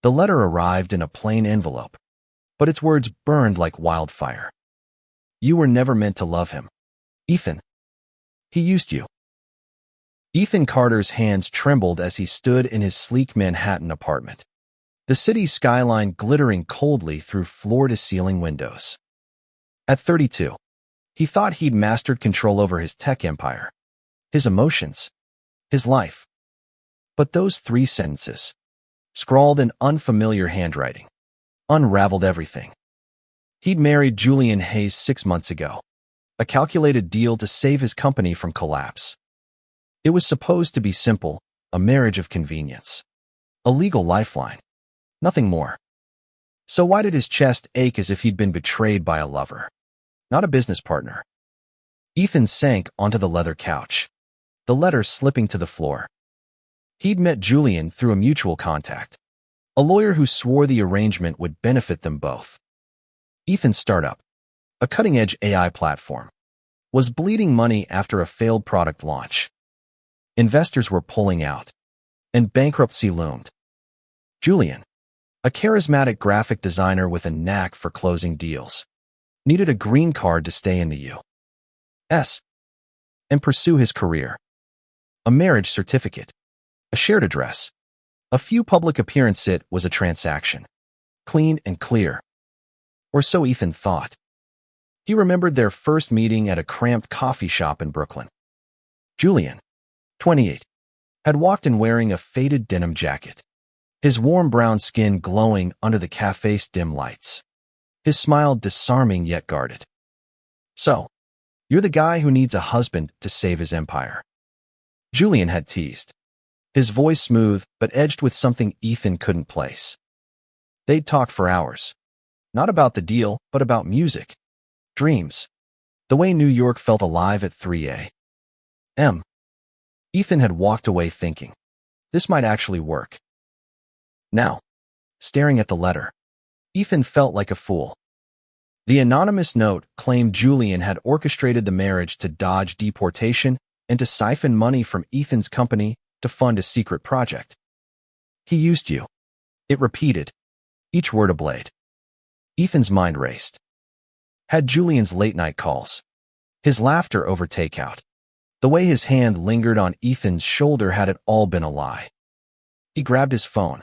The letter arrived in a plain envelope, but its words burned like wildfire. You were never meant to love him. Ethan. He used you. Ethan Carter's hands trembled as he stood in his sleek Manhattan apartment, the city's skyline glittering coldly through floor-to-ceiling windows. At 32, he thought he'd mastered control over his tech empire, his emotions, his life. But those 3 sentences, scrawled in unfamiliar handwriting, unraveled everything. He'd married Julian Hayes 6 months ago, a calculated deal to save his company from collapse. It was supposed to be simple, a marriage of convenience, a legal lifeline, nothing more. So why did his chest ache as if he'd been betrayed by a lover, not a business partner? Ethan sank onto the leather couch, the letter slipping to the floor. He'd met Julian through a mutual contact, a lawyer who swore the arrangement would benefit them both. Ethan's startup, a cutting-edge AI platform, was bleeding money after a failed product launch. Investors were pulling out, and bankruptcy loomed. Julian, a charismatic graphic designer with a knack for closing deals, needed a green card to stay in the U.S. and pursue his career. A marriage certificate, a shared address, a few public appearances. It was a transaction, clean and clear. Or so Ethan thought. He remembered their first meeting at a cramped coffee shop in Brooklyn. Julian, 28, had walked in wearing a faded denim jacket, his warm brown skin glowing under the cafe's dim lights, his smile disarming yet guarded. So, you're the guy who needs a husband to save his empire. Julian had teased, his voice smooth but edged with something Ethan couldn't place. They'd talk for hours, not about the deal, but about music, dreams, the way New York felt alive at 3 a.m. Ethan had walked away thinking, this might actually work. Now, staring at the letter, Ethan felt like a fool. The anonymous note claimed Julian had orchestrated the marriage to dodge deportation and to siphon money from Ethan's company to fund a secret project. He used you. It repeated, each word a blade. Ethan's mind raced. Had Julian's late-night calls, his laughter over takeout, the way his hand lingered on Ethan's shoulder, had it all been a lie? He grabbed his phone,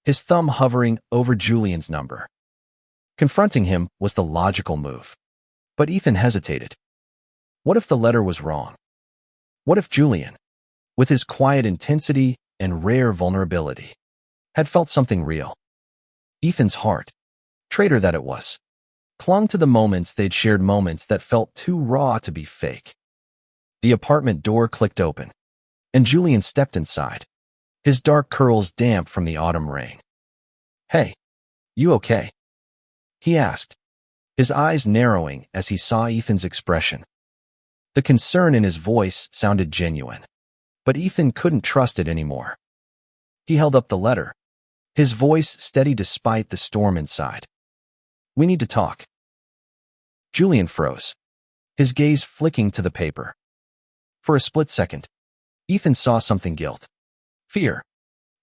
his thumb hovering over Julian's number. Confronting him was the logical move. But Ethan hesitated. What if the letter was wrong? What if Julian, with his quiet intensity and rare vulnerability, had felt something real? Ethan's heart, traitor that it was, clung to the moments they'd shared, moments that felt too raw to be fake. The apartment door clicked open, and Julian stepped inside, his dark curls damp from the autumn rain. Hey, you okay? He asked, his eyes narrowing as he saw Ethan's expression. The concern in his voice sounded genuine, but Ethan couldn't trust it anymore. He held up the letter, his voice steady despite the storm inside. We need to talk. Julian froze, his gaze flicking to the paper. For a split second, Ethan saw something: guilt, fear,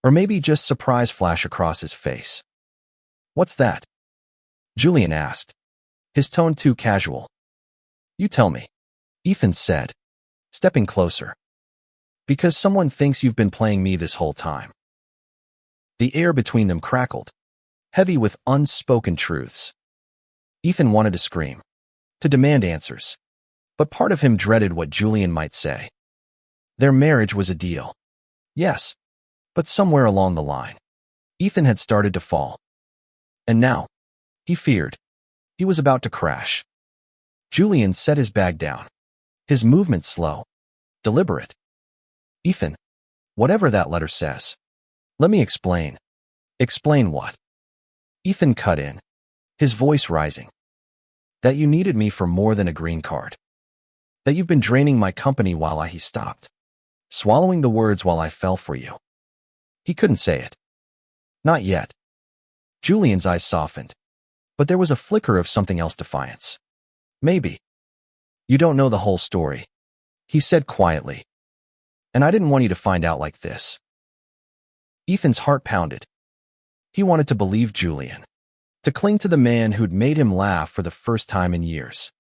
or maybe just surprise flash across his face. What's that? Julian asked, his tone too casual. You tell me, Ethan said, stepping closer. Because someone thinks you've been playing me this whole time. The air between them crackled, heavy with unspoken truths. Ethan wanted to scream, to demand answers, but part of him dreaded what Julian might say. Their marriage was a deal. Yes, but somewhere along the line, Ethan had started to fall. And now, he feared, he was about to crash. Julian set his bag down, his movement slow, deliberate. Ethan, whatever that letter says, let me explain. Explain what? Ethan cut in, his voice rising. That you needed me for more than a green card. That you've been draining my company while he stopped, swallowing the words while I fell for you. He couldn't say it. Not yet. Julian's eyes softened, but there was a flicker of something else: defiance. Maybe. You don't know the whole story, he said quietly. And I didn't want you to find out like this. Ethan's heart pounded. He wanted to believe Julian, to cling to the man who'd made him laugh for the first time in years,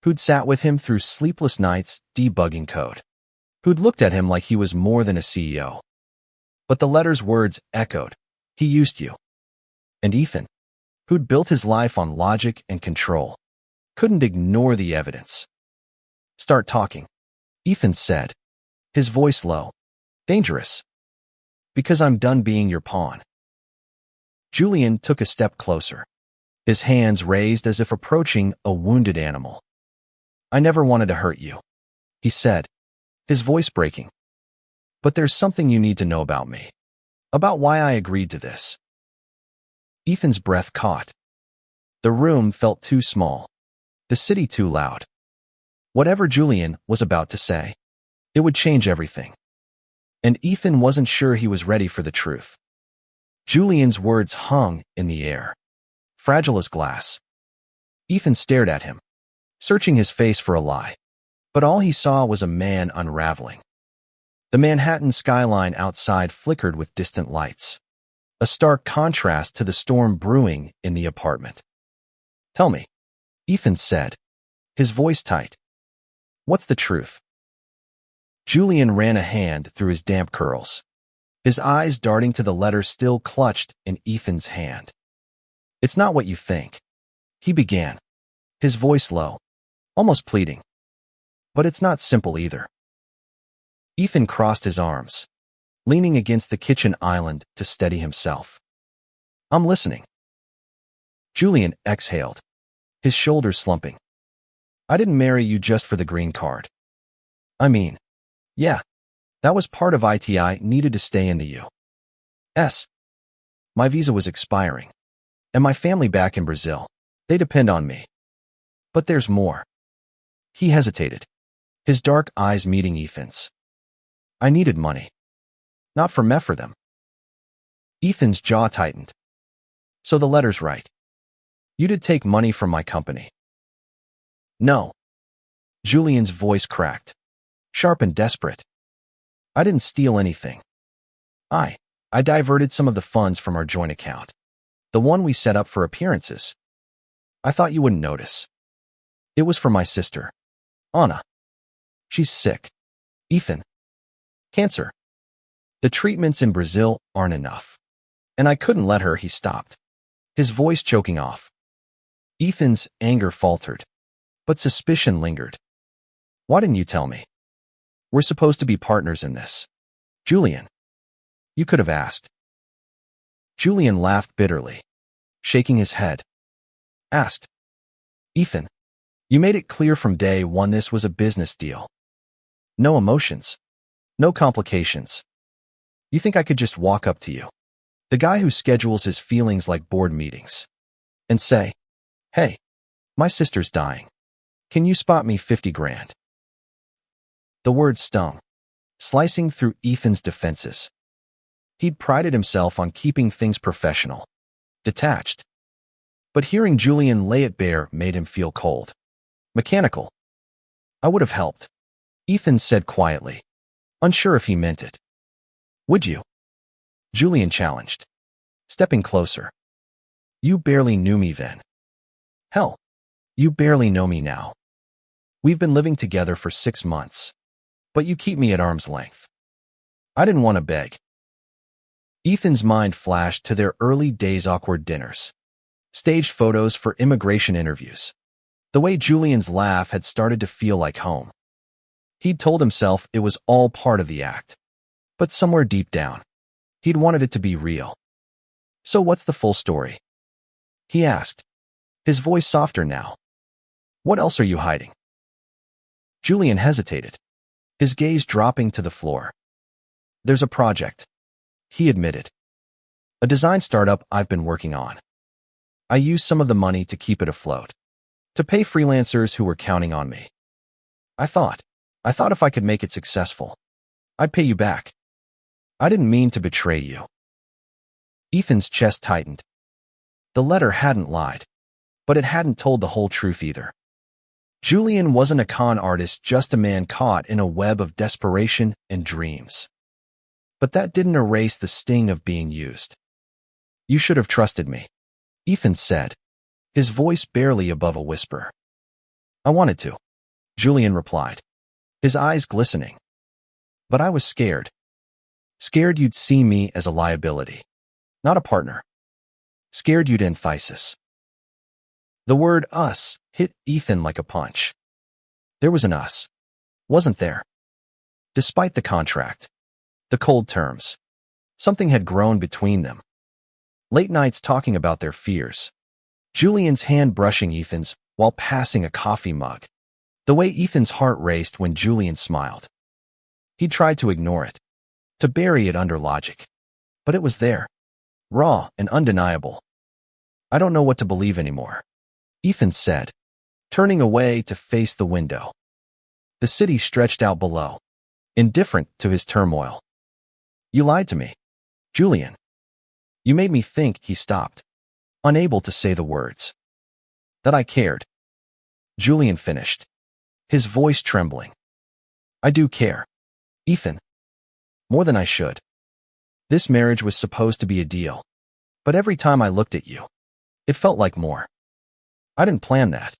who'd sat with him through sleepless nights debugging code, who'd looked at him like he was more than a CEO. But the letter's words echoed, "He used you." And Ethan, who'd built his life on logic and control, couldn't ignore the evidence. "Start talking," Ethan said, his voice low. "Dangerous. Because I'm done being your pawn." Julian took a step closer, his hands raised as if approaching a wounded animal. "I never wanted to hurt you," he said, his voice breaking. "But there's something you need to know about me, about why I agreed to this." Ethan's breath caught. The room felt too small, the city too loud. Whatever Julian was about to say, it would change everything. And Ethan wasn't sure he was ready for the truth. Julian's words hung in the air, fragile as glass. Ethan stared at him, searching his face for a lie, but all he saw was a man unraveling. The Manhattan skyline outside flickered with distant lights, a stark contrast to the storm brewing in the apartment. "Tell me," Ethan said, his voice tight. "What's the truth?" Julian ran a hand through his damp curls, his eyes darting to the letter still clutched in Ethan's hand. "It's not what you think," he began, his voice low, almost pleading. "But it's not simple either." Ethan crossed his arms, leaning against the kitchen island to steady himself. "I'm listening." Julian exhaled, his shoulders slumping. "I didn't marry you just for the green card. I mean, yeah, that was part of it. I needed to stay in the U.S. My visa was expiring, and my family back in Brazil, they depend on me. But there's more." He hesitated, his dark eyes meeting Ethan's. "I needed money. Not for me, for them." Ethan's jaw tightened. "So the letter's right. You did take money from my company." "No." Julian's voice cracked, sharp and desperate. "I didn't steal anything. I diverted some of the funds from our joint account, the one we set up for appearances. I thought you wouldn't notice. It was for my sister, Anna. She's sick. Ethan. Cancer. The treatments in Brazil aren't enough. And I couldn't let her." He stopped, his voice choking off. Ethan's anger faltered, but suspicion lingered. "Why didn't you tell me? We're supposed to be partners in this. Julian. You could have asked." Julian laughed bitterly, shaking his head. "Asked? Ethan, you made it clear from day one this was a business deal. No emotions. No complications. You think I could just walk up to you, the guy who schedules his feelings like board meetings, and say, 'Hey, my sister's dying. Can you spot me 50 grand? The word stung, slicing through Ethan's defenses. He'd prided himself on keeping things professional, detached. But hearing Julian lay it bare made him feel cold, mechanical. "I would have helped," Ethan said quietly, unsure if he meant it. "Would you?" Julian challenged, stepping closer. "You barely knew me then. Hell, you barely know me now. We've been living together for 6 months, but you keep me at arm's length. I didn't want to beg." Ethan's mind flashed to their early days' awkward dinners, staged photos for immigration interviews, the way Julian's laugh had started to feel like home. He'd told himself it was all part of the act, but somewhere deep down, he'd wanted it to be real. "So what's the full story?" he asked, his voice softer now. "What else are you hiding?" Julian hesitated, his gaze dropping to the floor. "There's a project," he admitted. "A design startup I've been working on. I used some of the money to keep it afloat, to pay freelancers who were counting on me. I thought if I could make it successful, I'd pay you back. I didn't mean to betray you." Ethan's chest tightened. The letter hadn't lied, but it hadn't told the whole truth either. Julian wasn't a con artist, just a man caught in a web of desperation and dreams. But that didn't erase the sting of being used. You should have trusted me, Ethan said, his voice barely above a whisper. I wanted to, Julian replied, his eyes glistening. But I was scared. Scared you'd see me as a liability, not a partner. Scared you'd end thesis. The word us hit Ethan like a punch. There was an us, wasn't there? Despite the contract, the cold terms, something had grown between them. Late nights talking about their fears. Julian's hand brushing Ethan's while passing a coffee mug. The way Ethan's heart raced when Julian smiled. He tried to ignore it, to bury it under logic. But it was there, raw and undeniable. I don't know what to believe anymore, Ethan said, turning away to face the window. The city stretched out below, indifferent to his turmoil. You lied to me, Julian. You made me think. He stopped, unable to say the words. That I cared. Julian finished, his voice trembling. I do care, Ethan. More than I should. This marriage was supposed to be a deal. But every time I looked at you, it felt like more. I didn't plan that.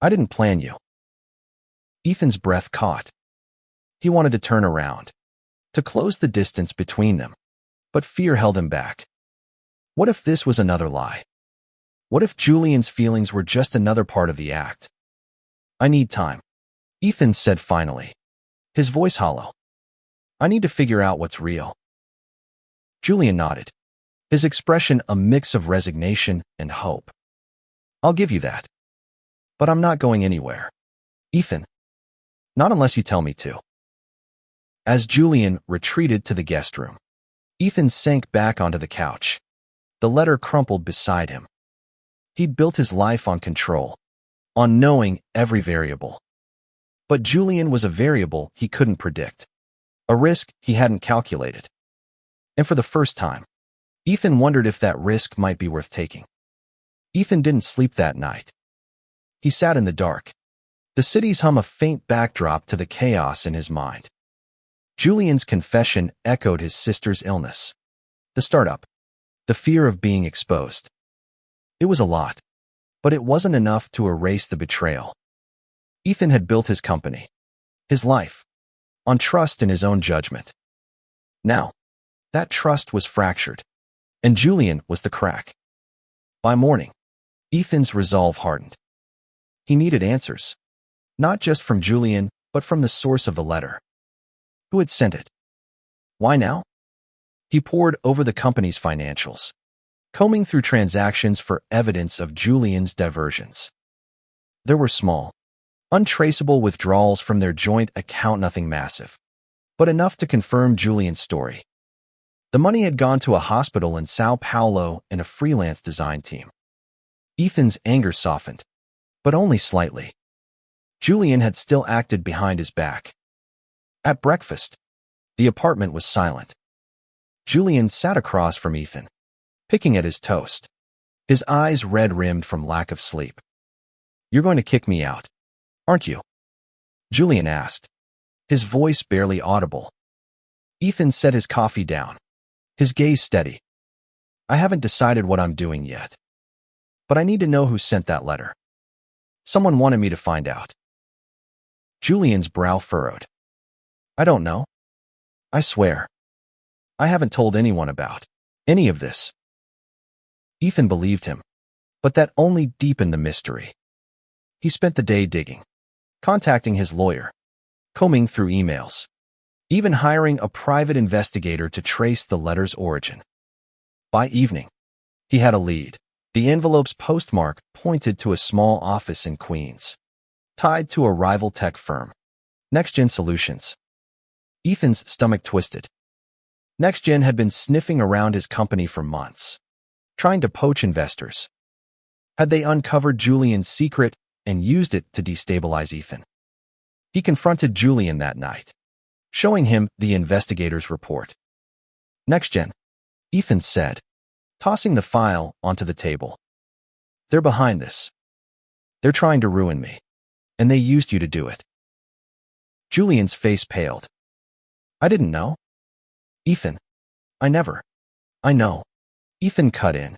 I didn't plan you. Ethan's breath caught. He wanted to turn around, to close the distance between them, but fear held him back. What if this was another lie? What if Julian's feelings were just another part of the act? I need time, Ethan said finally, his voice hollow. I need to figure out what's real. Julian nodded, his expression a mix of resignation and hope. I'll give you that. But I'm not going anywhere, Ethan. Not unless you tell me to. As Julian retreated to the guest room, Ethan sank back onto the couch. The letter crumpled beside him. He'd built his life on control, on knowing every variable. But Julian was a variable he couldn't predict, a risk he hadn't calculated. And for the first time, Ethan wondered if that risk might be worth taking. Ethan didn't sleep that night. He sat in the dark, the city's hum a faint backdrop to the chaos in his mind. Julian's confession echoed his sister's illness, the startup, the fear of being exposed. It was a lot, but it wasn't enough to erase the betrayal. Ethan had built his company, his life, on trust in his own judgment. Now, that trust was fractured, and Julian was the crack. By morning, Ethan's resolve hardened. He needed answers, not just from Julian, but from the source of the letter. Who had sent it? Why now? He pored over the company's financials, combing through transactions for evidence of Julian's diversions. There were small, untraceable withdrawals from their joint account, nothing massive, but enough to confirm Julian's story. The money had gone to a hospital in Sao Paulo and a freelance design team. Ethan's anger softened, but only slightly. Julian had still acted behind his back. At breakfast, the apartment was silent. Julian sat across from Ethan, picking at his toast, his eyes red-rimmed from lack of sleep. You're going to kick me out, aren't you? Julian asked, his voice barely audible. Ethan set his coffee down, his gaze steady. I haven't decided what I'm doing yet. But I need to know who sent that letter. Someone wanted me to find out. Julian's brow furrowed. I don't know. I swear. I haven't told anyone about any of this. Ethan believed him, but that only deepened the mystery. He spent the day digging, contacting his lawyer, combing through emails, even hiring a private investigator to trace the letter's origin. By evening, he had a lead. The envelope's postmark pointed to a small office in Queens, tied to a rival tech firm, NextGen Solutions. Ethan's stomach twisted. NextGen had been sniffing around his company for months, trying to poach investors. Had they uncovered Julian's secret and used it to destabilize Ethan? He confronted Julian that night, showing him the investigator's report. NextGen, Ethan said, tossing the file onto the table. They're behind this. They're trying to ruin me, and they used you to do it. Julian's face paled. I didn't know. Ethan, I know. Ethan cut in,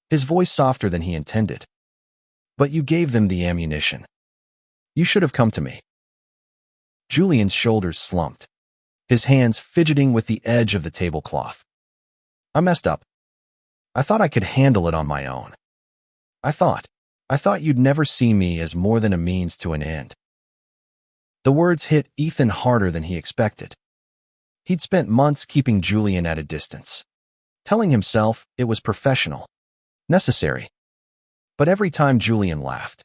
his voice softer than he intended. But you gave them the ammunition. You should have come to me. Julian's shoulders slumped, his hands fidgeting with the edge of the tablecloth. I messed up. I thought I could handle it on my own. I thought you'd never see me as more than a means to an end. The words hit Ethan harder than he expected. He'd spent months keeping Julian at a distance, telling himself it was professional, necessary. But every time Julian laughed,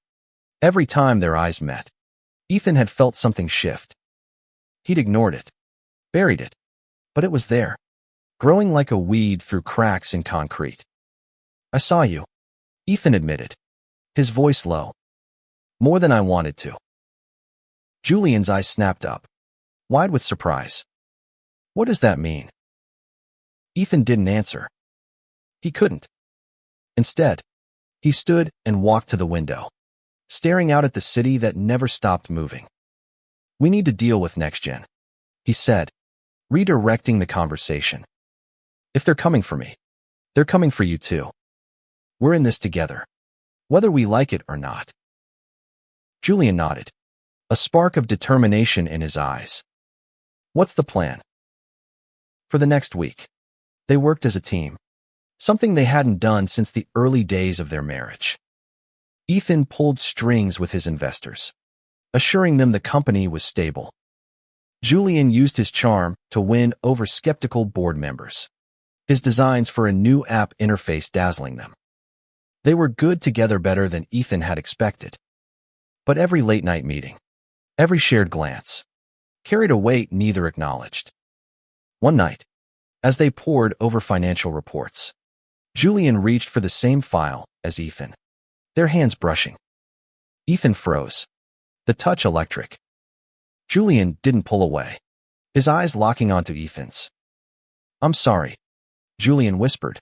every time their eyes met, Ethan had felt something shift. He'd ignored it, buried it, but it was there, growing like a weed through cracks in concrete. I saw you, Ethan admitted, his voice low. More than I wanted to. Julian's eyes snapped up, wide with surprise. What does that mean? Ethan didn't answer. He couldn't. Instead, he stood and walked to the window, staring out at the city that never stopped moving. We need to deal with NextGen, he said, redirecting the conversation. If they're coming for me, they're coming for you too. We're in this together, whether we like it or not. Julian nodded, a spark of determination in his eyes. What's the plan? For the next week, they worked as a team, something they hadn't done since the early days of their marriage. Ethan pulled strings with his investors, assuring them the company was stable. Julian used his charm to win over skeptical board members, his designs for a new app interface dazzling them. They were good together, better than Ethan had expected. But every late-night meeting, every shared glance, carried a weight neither acknowledged. One night, as they pored over financial reports, Julian reached for the same file as Ethan, their hands brushing. Ethan froze, the touch electric. Julian didn't pull away, his eyes locking onto Ethan's. I'm sorry, Julian whispered,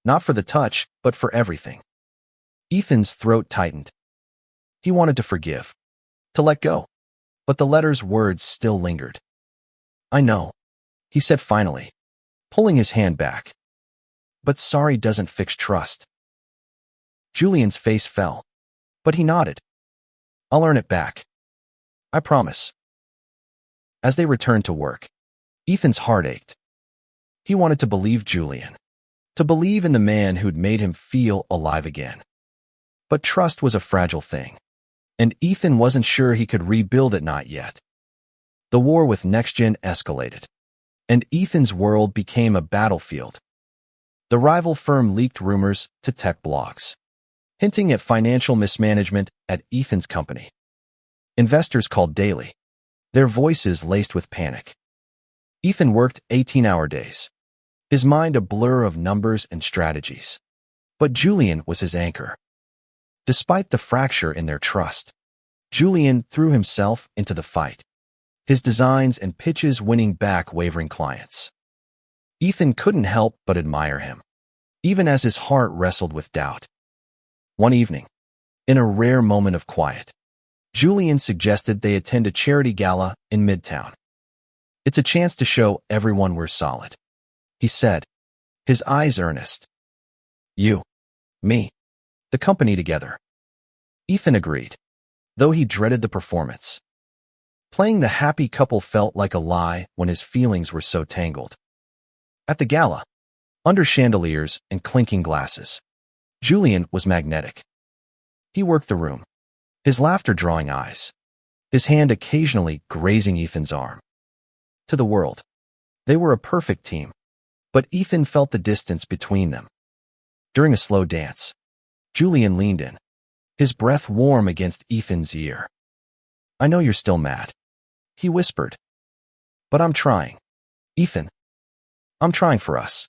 not for the touch, but for everything. Ethan's throat tightened. He wanted to forgive, to let go, but the letter's words still lingered. I know, he said finally, pulling his hand back. But sorry doesn't fix trust. Julian's face fell, but he nodded. I'll earn it back. I promise. As they returned to work, Ethan's heart ached. He wanted to believe Julian, to believe in the man who'd made him feel alive again. But trust was a fragile thing, and Ethan wasn't sure he could rebuild it, not yet. The war with NextGen escalated, and Ethan's world became a battlefield. The rival firm leaked rumors to tech blogs, hinting at financial mismanagement at Ethan's company. Investors called daily, their voices laced with panic. Ethan worked 18-hour days, his mind a blur of numbers and strategies. But Julian was his anchor. Despite the fracture in their trust, Julian threw himself into the fight, his designs and pitches winning back wavering clients. Ethan couldn't help but admire him, even as his heart wrestled with doubt. One evening, in a rare moment of quiet, Julian suggested they attend a charity gala in Midtown. It's a chance to show everyone we're solid, he said, his eyes earnest. You, me, the company together. Ethan agreed, though he dreaded the performance. Playing the happy couple felt like a lie when his feelings were so tangled. At the gala, under chandeliers and clinking glasses, Julian was magnetic. He worked the room, his laughter drawing eyes, his hand occasionally grazing Ethan's arm. To the world, they were a perfect team, but Ethan felt the distance between them. During a slow dance, Julian leaned in, his breath warm against Ethan's ear. I know you're still mad, he whispered. But I'm trying. Ethan, I'm trying for us.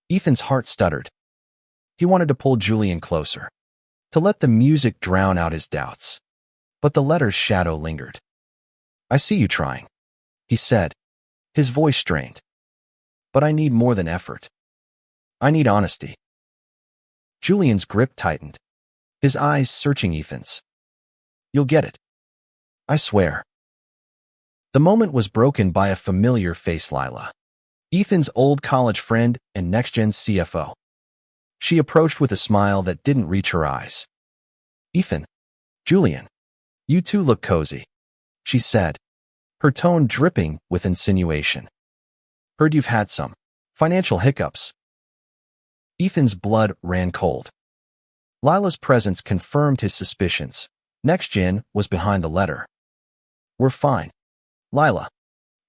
Ethan's heart stuttered. He wanted to pull Julian closer, to let the music drown out his doubts. But the letter's shadow lingered. I see you trying, he said, his voice strained. But I need more than effort. I need honesty. Julian's grip tightened, his eyes searching Ethan's. You'll get it. I swear. The moment was broken by a familiar face, Lila, Ethan's old college friend and NextGen's CFO. She approached with a smile that didn't reach her eyes. Ethan, Julian, you two look cozy, she said, her tone dripping with insinuation. Heard you've had some financial hiccups. Ethan's blood ran cold. Lila's presence confirmed his suspicions. Next Gen was behind the letter. We're fine, Lila,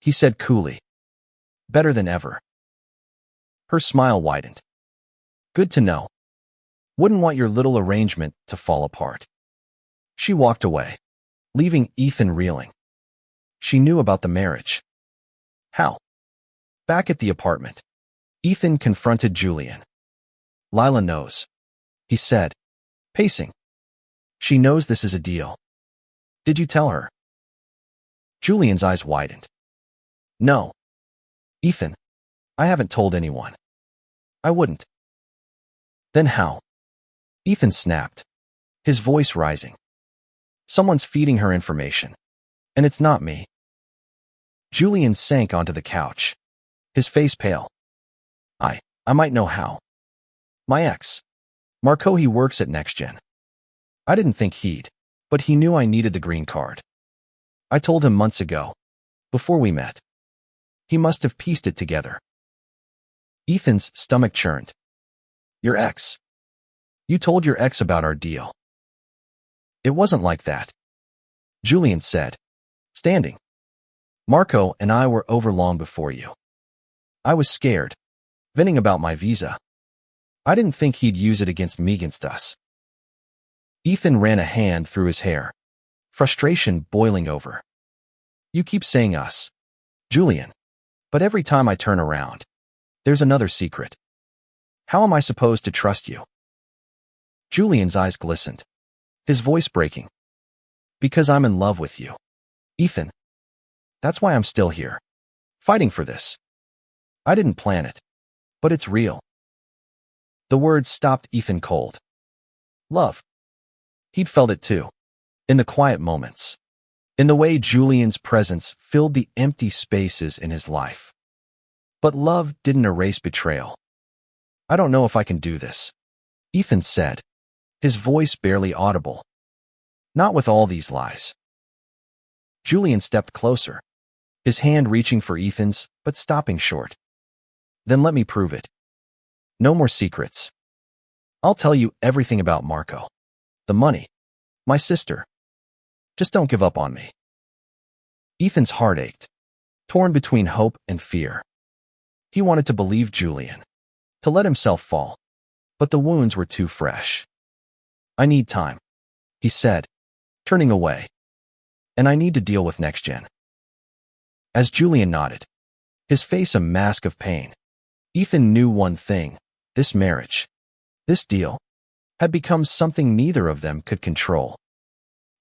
he said coolly. Better than ever. Her smile widened. Good to know. Wouldn't want your little arrangement to fall apart. She walked away, leaving Ethan reeling. She knew about the marriage. How? Back at the apartment, Ethan confronted Julian. Lila knows, he said, pacing. She knows this is a deal. Did you tell her? Julian's eyes widened. No. Ethan, I haven't told anyone. I wouldn't. Then how? Ethan snapped, his voice rising. Someone's feeding her information, and it's not me. Julian sank onto the couch, his face pale. I might know how. My ex, Marco, he works at NextGen. I didn't think he'd, but he knew I needed the green card. I told him months ago, before we met. He must have pieced it together. Ethan's stomach churned. Your ex? You told your ex about our deal. It wasn't like that, Julian said, standing. Marco and I were over long before you. I was scared, venting about my visa. I didn't think he'd use it against me against us. Ethan ran a hand through his hair, frustration boiling over. You keep saying us, Julian, but every time I turn around, there's another secret. How am I supposed to trust you? Julian's eyes glistened, his voice breaking. Because I'm in love with you, Ethan. That's why I'm still here, fighting for this. I didn't plan it, but it's real. The words stopped Ethan cold. Love. He'd felt it too, in the quiet moments, in the way Julian's presence filled the empty spaces in his life. But love didn't erase betrayal. I don't know if I can do this, Ethan said, his voice barely audible. Not with all these lies. Julian stepped closer, his hand reaching for Ethan's, but stopping short. Then let me prove it. No more secrets. I'll tell you everything about Marco. The money. My sister. Just don't give up on me. Ethan's heart ached, torn between hope and fear. He wanted to believe Julian, to let himself fall, but the wounds were too fresh. I need time, he said, turning away. And I need to deal with NextGen. As Julian nodded, his face a mask of pain, Ethan knew one thing. This marriage, this deal, had become something neither of them could control.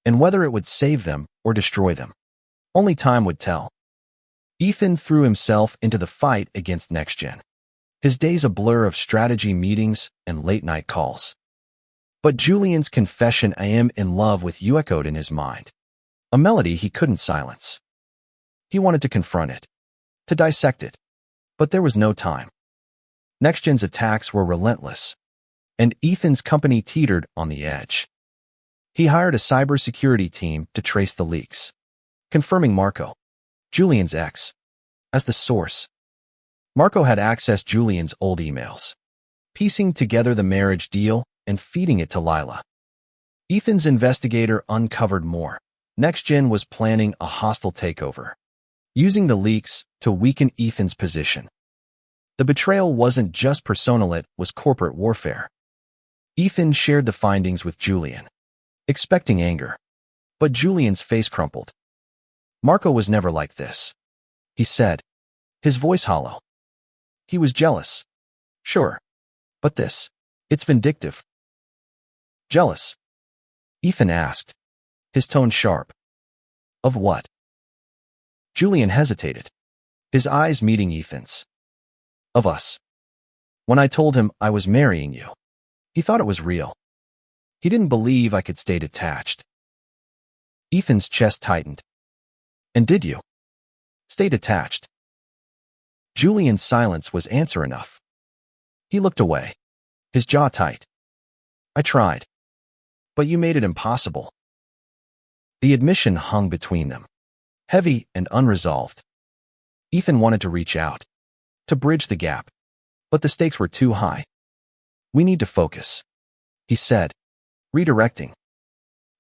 And whether it would save them or destroy them, only time would tell. Ethan threw himself into the fight against NextGen, his days a blur of strategy meetings and late-night calls. But Julian's confession, I am in love with you, echoed in his mind, a melody he couldn't silence. He wanted to confront it, to dissect it, but there was no time. NextGen's attacks were relentless, and Ethan's company teetered on the edge. He hired a cybersecurity team to trace the leaks, confirming Marco, Julian's ex, as the source. Marco had accessed Julian's old emails, piecing together the marriage deal and feeding it to Lila. Ethan's investigator uncovered more. NextGen was planning a hostile takeover, using the leaks to weaken Ethan's position. The betrayal wasn't just personal, it was corporate warfare. Ethan shared the findings with Julian, expecting anger, but Julian's face crumpled. Marco was never like this, he said, his voice hollow. He was jealous, sure, but it's vindictive. Jealous? Ethan asked, his tone sharp. Of what? Julian hesitated, his eyes meeting Ethan's. Of us. When I told him I was marrying you, he thought it was real. He didn't believe I could stay detached. Ethan's chest tightened. And did you? Stay detached? Julian's silence was answer enough. He looked away, his jaw tight. I tried. But you made it impossible. The admission hung between them, heavy and unresolved. Ethan wanted to reach out, to bridge the gap, but the stakes were too high. We need to focus, he said, redirecting.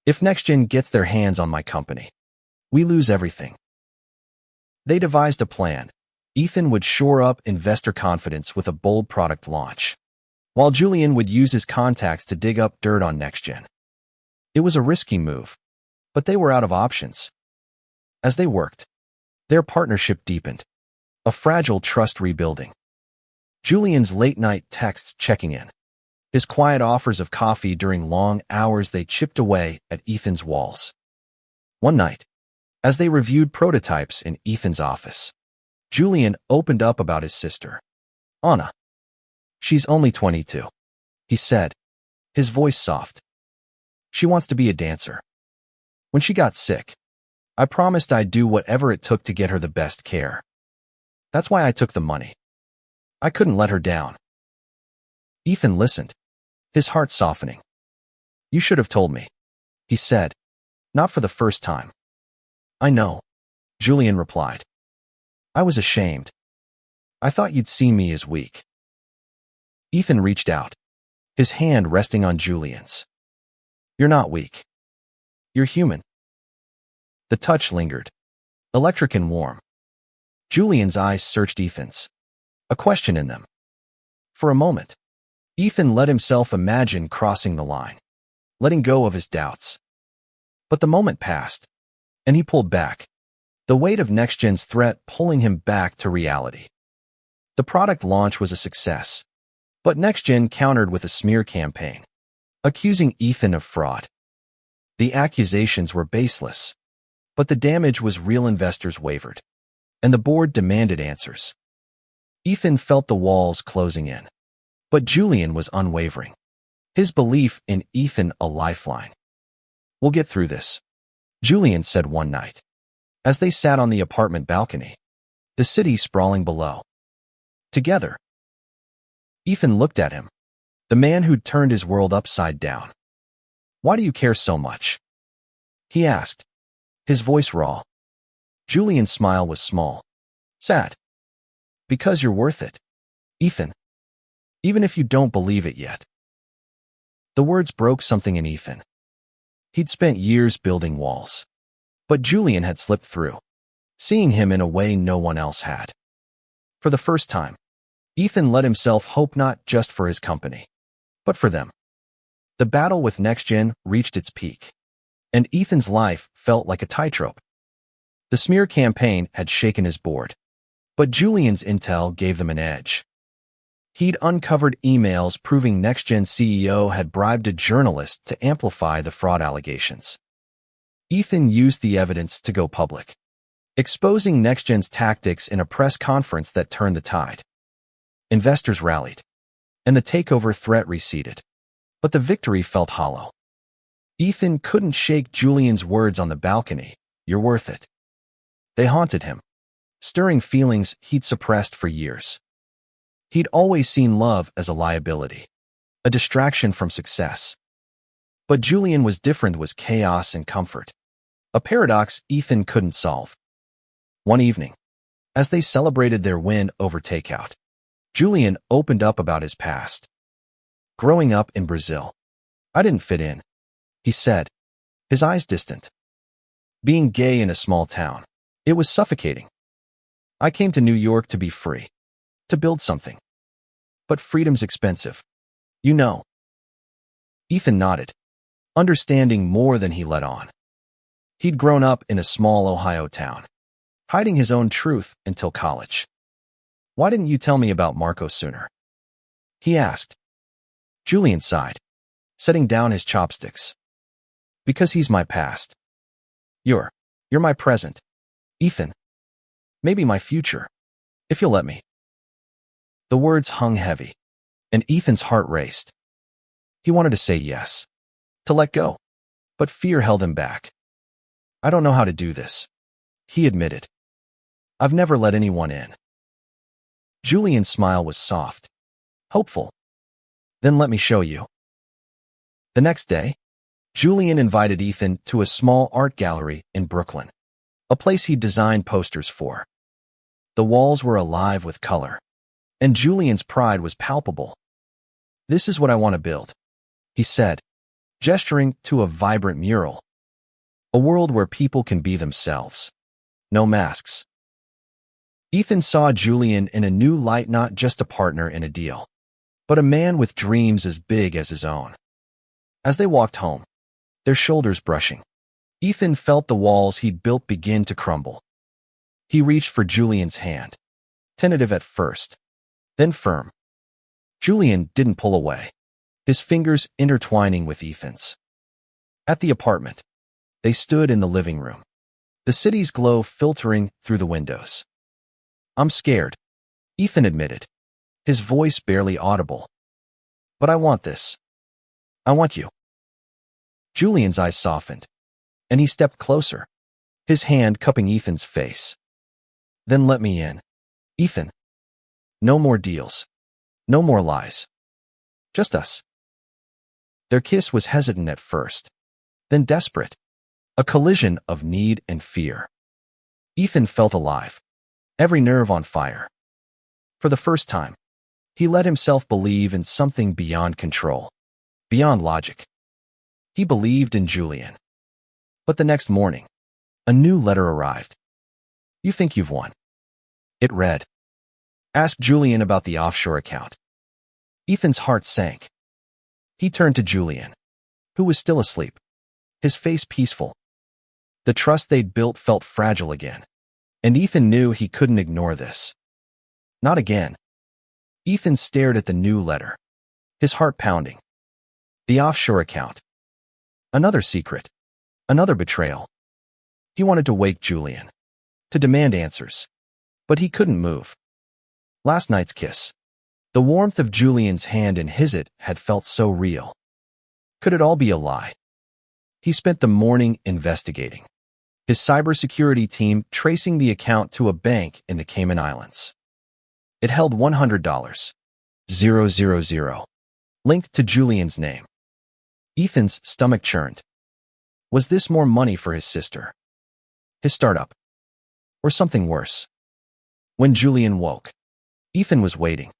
If NextGen gets their hands on my company, we lose everything. They devised a plan. Ethan would shore up investor confidence with a bold product launch, while Julian would use his contacts to dig up dirt on NextGen. It was a risky move, but they were out of options. As they worked, their partnership deepened, a fragile trust rebuilding. Julian's late-night texts checking in, his quiet offers of coffee during long hours they chipped away at Ethan's walls. One night, as they reviewed prototypes in Ethan's office, Julian opened up about his sister, Anna. She's only 22, he said, his voice soft. She wants to be a dancer. When she got sick, I promised I'd do whatever it took to get her the best care. That's why I took the money. I couldn't let her down. Ethan listened, his heart softening. You should have told me, he said, not for the first time. I know, Julian replied. I was ashamed. I thought you'd see me as weak. Ethan reached out, his hand resting on Julian's. You're not weak. You're human. The touch lingered, electric and warm. Julian's eyes searched Ethan's, a question in them. For a moment, Ethan let himself imagine crossing the line, letting go of his doubts. But the moment passed, and he pulled back, the weight of NextGen's threat pulling him back to reality. The product launch was a success, but NextGen countered with a smear campaign, accusing Ethan of fraud. The accusations were baseless, but the damage was real. Investors wavered, and the board demanded answers. Ethan felt the walls closing in, but Julian was unwavering, his belief in Ethan a lifeline. We'll get through this, Julian said one night, as they sat on the apartment balcony, the city sprawling below. Together. Ethan looked at him, the man who'd turned his world upside down. Why do you care so much? He asked, his voice raw. Julian's smile was small, sad. Because you're worth it, Ethan. Even if you don't believe it yet. The words broke something in Ethan. He'd spent years building walls, but Julian had slipped through, seeing him in a way no one else had. For the first time, Ethan let himself hope not just for his company, but for them. The battle with NextGen reached its peak, and Ethan's life felt like a tightrope. The smear campaign had shaken his board, but Julian's intel gave them an edge. He'd uncovered emails proving NextGen's CEO had bribed a journalist to amplify the fraud allegations. Ethan used the evidence to go public, exposing NextGen's tactics in a press conference that turned the tide. Investors rallied, and the takeover threat receded, but the victory felt hollow. Ethan couldn't shake Julian's words on the balcony, "You're worth it." They haunted him, stirring feelings he'd suppressed for years. He'd always seen love as a liability, a distraction from success. But Julian was different, was chaos and comfort, a paradox Ethan couldn't solve. One evening, as they celebrated their win over takeout, Julian opened up about his past. Growing up in Brazil, I didn't fit in, he said, his eyes distant. Being gay in a small town, it was suffocating. I came to New York to be free, to build something. But freedom's expensive. You know. Ethan nodded, understanding more than he let on. He'd grown up in a small Ohio town, hiding his own truth until college. Why didn't you tell me about Marco sooner? He asked. Julian sighed, setting down his chopsticks. Because he's my past. You're my present, Ethan. Maybe my future, if you'll let me. The words hung heavy, and Ethan's heart raced. He wanted to say yes, to let go, but fear held him back. I don't know how to do this, he admitted. I've never let anyone in. Julian's smile was soft, hopeful. Then let me show you. The next day, Julian invited Ethan to a small art gallery in Brooklyn, a place he'd designed posters for. The walls were alive with color, and Julian's pride was palpable. "This is what I want to build," he said, gesturing to a vibrant mural. "A world where people can be themselves. No masks." Ethan saw Julian in a new light, not just a partner in a deal, but a man with dreams as big as his own. As they walked home, their shoulders brushing, Ethan felt the walls he'd built begin to crumble. He reached for Julian's hand, tentative at first, then firm. Julian didn't pull away, his fingers intertwining with Ethan's. At the apartment, they stood in the living room, the city's glow filtering through the windows. "I'm scared," Ethan admitted, his voice barely audible. "But I want this. I want you." Julian's eyes softened, and he stepped closer, his hand cupping Ethan's face. "Then let me in, Ethan. No more deals. No more lies. Just us." Their kiss was hesitant at first, then desperate, a collision of need and fear. Ethan felt alive, every nerve on fire. For the first time, he let himself believe in something beyond control, beyond logic. He believed in Julian. But the next morning, a new letter arrived. "You think you've won?" It read. "Ask Julian about the offshore account." Ethan's heart sank. He turned to Julian, who was still asleep, his face peaceful. The trust they'd built felt fragile again, and Ethan knew he couldn't ignore this. Not again. Ethan stared at the new letter, his heart pounding. The offshore account. Another secret. Another betrayal. He wanted to wake Julian, to demand answers, but he couldn't move. Last night's kiss, the warmth of Julian's hand in his had felt so real. Could it all be a lie? He spent the morning investigating, his cybersecurity team tracing the account to a bank in the Cayman Islands. It held $100, 000, linked to Julian's name. Ethan's stomach churned. Was this more money for his sister? His startup? Or something worse? When Julian woke, Ethan was waiting,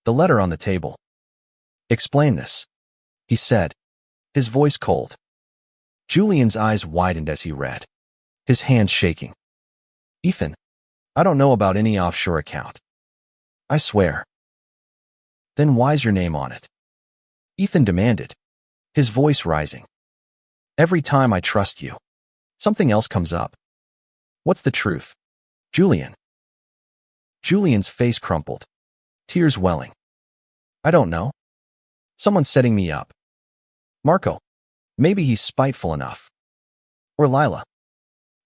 the letter on the table. "Explain this," he said, his voice cold. Julian's eyes widened as he read, his hands shaking. "Ethan, I don't know about any offshore account. I swear." "Then why's your name on it?" Ethan demanded, his voice rising. "Every time I trust you, something else comes up. What's the truth, Julian?" Julian's face crumpled, tears welling. "I don't know. Someone's setting me up. Marco. Maybe he's spiteful enough. Or Lila.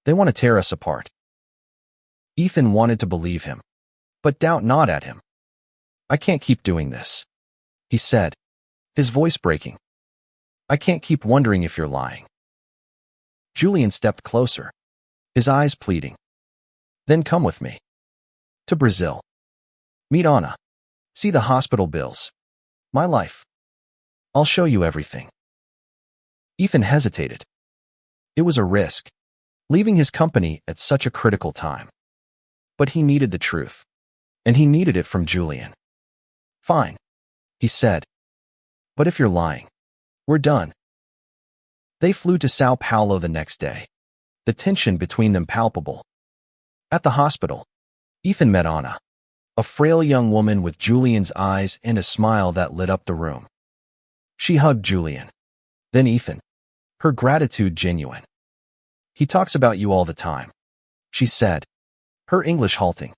They want to tear us apart." Ethan wanted to believe him, but doubt gnawed at him. "I can't keep doing this," he said, his voice breaking. "I can't keep wondering if you're lying." Julian stepped closer, his eyes pleading. "Then come with me. To Brazil. Meet Anna. See the hospital bills. My life. I'll show you everything." Ethan hesitated. It was a risk, leaving his company at such a critical time. But he needed the truth, and he needed it from Julian. "Fine," he said. "But if you're lying, we're done." They flew to Sao Paulo the next day, the tension between them palpable. At the hospital, Ethan met Anna, a frail young woman with Julian's eyes and a smile that lit up the room. She hugged Julian, then Ethan, her gratitude genuine. "He talks about you all the time," she said, her English halting.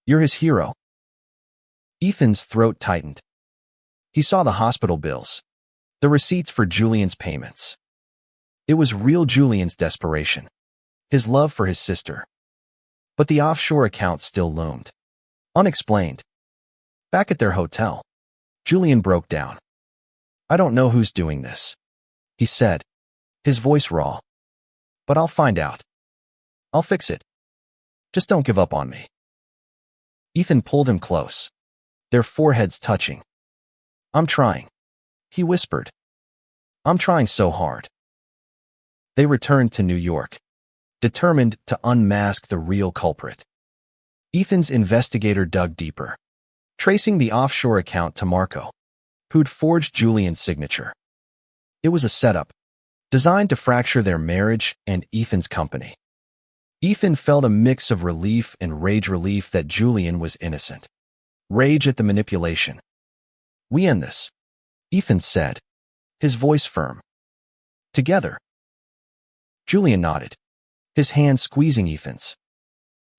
"You're his hero." Ethan's throat tightened. He saw the hospital bills, the receipts for Julian's payments. It was real Julian's desperation, his love for his sister. But the offshore account still loomed, unexplained. Back at their hotel, Julian broke down. "I don't know who's doing this," he said, his voice raw. "But I'll find out. I'll fix it. Just don't give up on me." Ethan pulled him close, their foreheads touching. I'm trying, he whispered. I'm trying so hard. They returned to New York, determined to unmask the real culprit. Ethan's investigator dug deeper, tracing the offshore account to Marco, who'd forged Julian's signature. It was a setup, designed to fracture their marriage and Ethan's company. Ethan felt a mix of relief and relief that Julian was innocent. Rage at the manipulation. We end this, Ethan said, his voice firm. Together. Julian nodded, his hand squeezing Ethan's.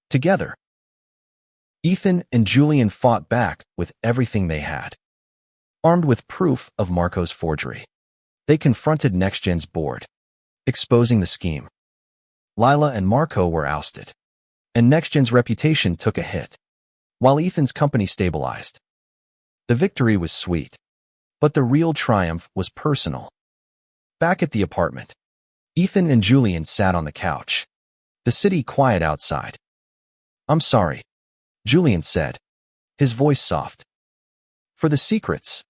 Together. Ethan and Julian fought back with everything they had. Armed with proof of Marco's forgery, they confronted NextGen's board, exposing the scheme. Lila and Marco were ousted, and NextGen's reputation took a hit, while Ethan's company stabilized. The victory was sweet, but the real triumph was personal. Back at the apartment, Ethan and Julian sat on the couch, the city quiet outside. I'm sorry, Julian said, his voice soft. For the secrets,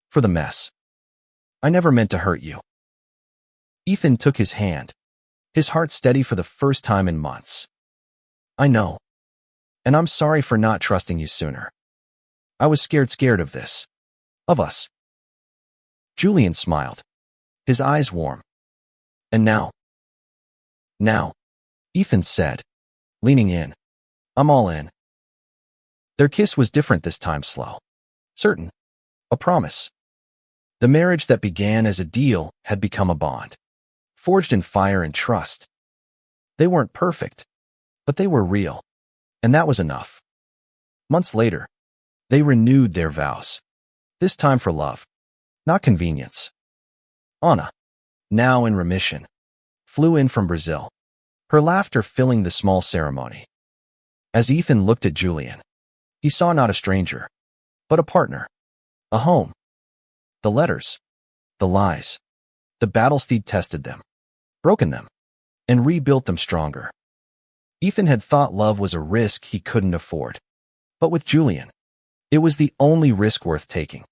for the mess. I never meant to hurt you. Ethan took his hand, his heart steady for the first time in months. I know. And I'm sorry for not trusting you sooner. I was scared of this. Of us. Julian smiled, his eyes warm. And now? Now, Ethan said, leaning in. I'm all in. Their kiss was different this time, slow. Certain. A promise. The marriage that began as a deal had become a bond, forged in fire and trust. They weren't perfect, but they were real, and that was enough. Months later, they renewed their vows, this time for love, not convenience. Anna, now in remission, flew in from Brazil, her laughter filling the small ceremony. As Ethan looked at Julian, he saw not a stranger, but a partner, a home. The letters, the lies, the battlesteed tested them, broken them, and rebuilt them stronger. Ethan had thought love was a risk he couldn't afford, but with Julian, it was the only risk worth taking.